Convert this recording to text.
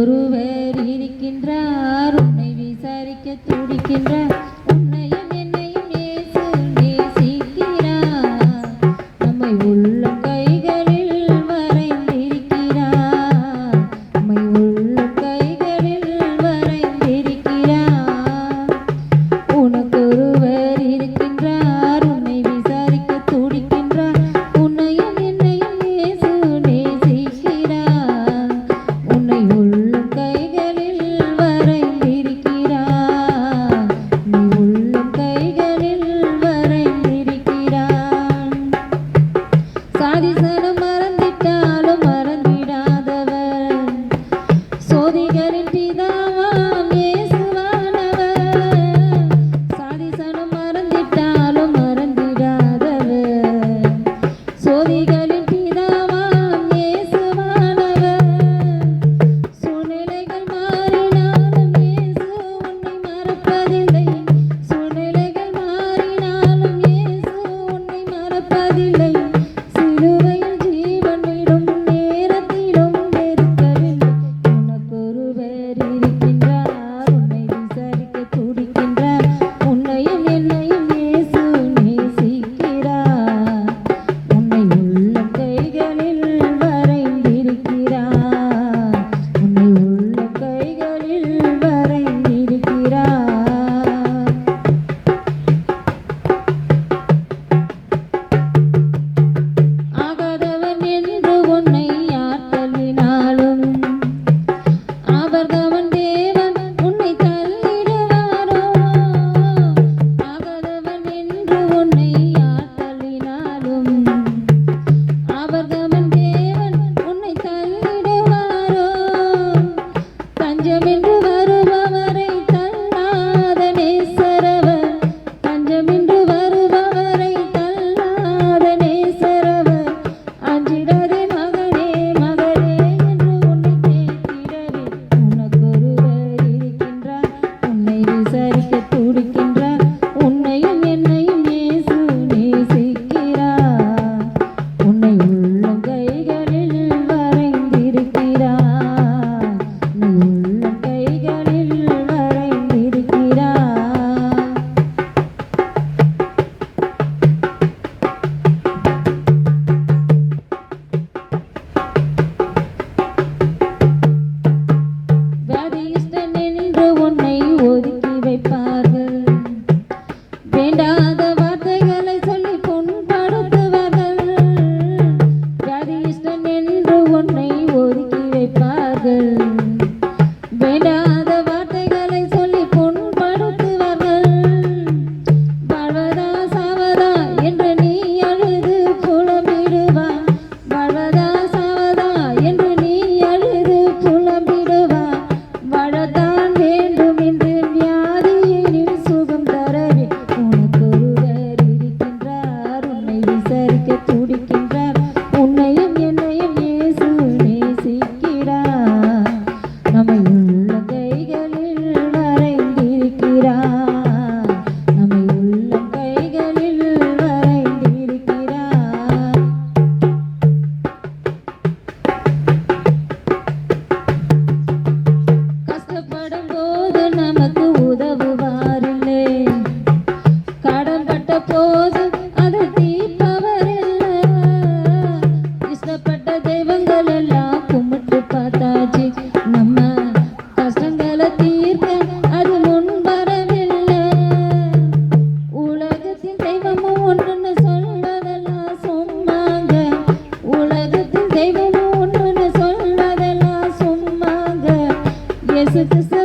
ஒருவர் இருக்கின்றார், உன்னை விசாரிக்க துடிக்கின்றார். உன்னையும் என்னையும் இயேசு நேசிக்கிறார். நம்மை உள்ளம் கைகளில் வரைந்திருக்கிறார். நம்மை உள்ளம் கைகளில் வரைந்திருக்கிறார். உனக்கு ஒருவர் இருக்கின்றார், உன்னை விசாரிக்க துடிக்கின்றார். உன்னையும் என்னையும் இயேசு நேசிக்கிறார். உன்னை சாதிசனம் மறந்திட்டாலும் மறந்திடாதவர், சோதிகளின் பிதாவாம் இயேசுவானவர். சாதிசனம் மறந்திட்டாலும் மறந்திடாதவர், சோதிகளின் பிதாவாம் இயேசுவானவர். சூழ்நிலைகள் மாறினாலும் இயேசு உன்னை மறப்பதில்லை. சூழ்நிலைகள் மாறினாலும் இயேசு உன்னை மறப்பதில்லை. சிலுவையில் ஜீவன் விடும் நேரத்திலும் வெறுக்கவில்லை. உனக்கொருவர் இருக்கின்றார், உன்னை விசாரிக்க துடிக்கின்றார். உன்னையும் என்னையும் இயேசு நேசிக்கிறார். உன்னை உள்ளம் கைகளில் வரைந்திருக்கிறார். உன்னை உள்ளம் கைகளில் வரைந்திருக்கிறார். உன்னை யார் தள்ளினாலும் அவர்தவன் தேவன் உன்னை தள்ளிடுவாரோ. ஆகாதவன் என்று உன்னை யார் தள்ளினாலும் அவர்தவன் தேவன் உன்னை தள்ளிடுவாரோ. தஞ்சம் என்று வருபவரை தள்ளாத நேசரவர். தஞ்சம் என்று வருபவரை தள்ளாத நேசரவர். அஞ்சிடாதே விசாரிக்க துடிக்கின்றார். உன்னையும் என்னையும் இயேசு நேசிக்கிறார். உன்னை உள்ளம் கைகளில் வரைந்திருக்கிறார். உன்னை உள்ளம் கைகளில் வரைந்திருக்கிறார். வியாதியிஷ்டன் என்று உன்னை ஒதுக்கி வைப்பார்கள். வேண்டாத வார்த்தைகளை சொல்லி புண்படுத்துவார்கள். வியாதியிஷ்டன் என்று உன்னை ஒதுக்கி வைப்பார்கள். வேண்டாத வார்த்தைகளை சொல்லி புண்படுத்துவார்கள். வாழ்வதா சாவதா என்று நீ அழுது புலம்பிடுவாய். வாழ்வதா சாவதா என்று நீ அழுது புலம்பிடுவாய். வாழத்தான் வேண்டும் என்று வியாதியினில் சுகம் தரவே உனக்கொருவர் இருக்கின்றார். உன்னை விசாரிக்க துடிக்கின்றார். உன்னையும் என்னையும் இயேசு நேசிக்கிறார். நம்மை உள்ள கைகளில் வரைந்திருக்கிறார். நம்மை உள்ள கைகளில் வரைந்திருக்கிறார். கஷ்டப்படும் போது நமக்கு உதவுவாரில்லை. கடன்பட்ட போது அதை தீர்ப்பவர் இல்லை. இஷ்டப்பட்ட தெய்வங்கள் எல்லாம் கும்பிட்டு பார்த்தாச்சு. நம்ம கஷ்டங்களை தீர்க்க அது முன் வரவில்லை. உலகத்தின் தெய்வமும் ஒன்றுன்னு சொல்வதெல்லாம் சும்மாங்க. உலகத்தின் தெய்வமும் ஒன்றுன்னு சொல்வதெல்லாம் சும்மாங்க. இயேசு கிறிஸ்து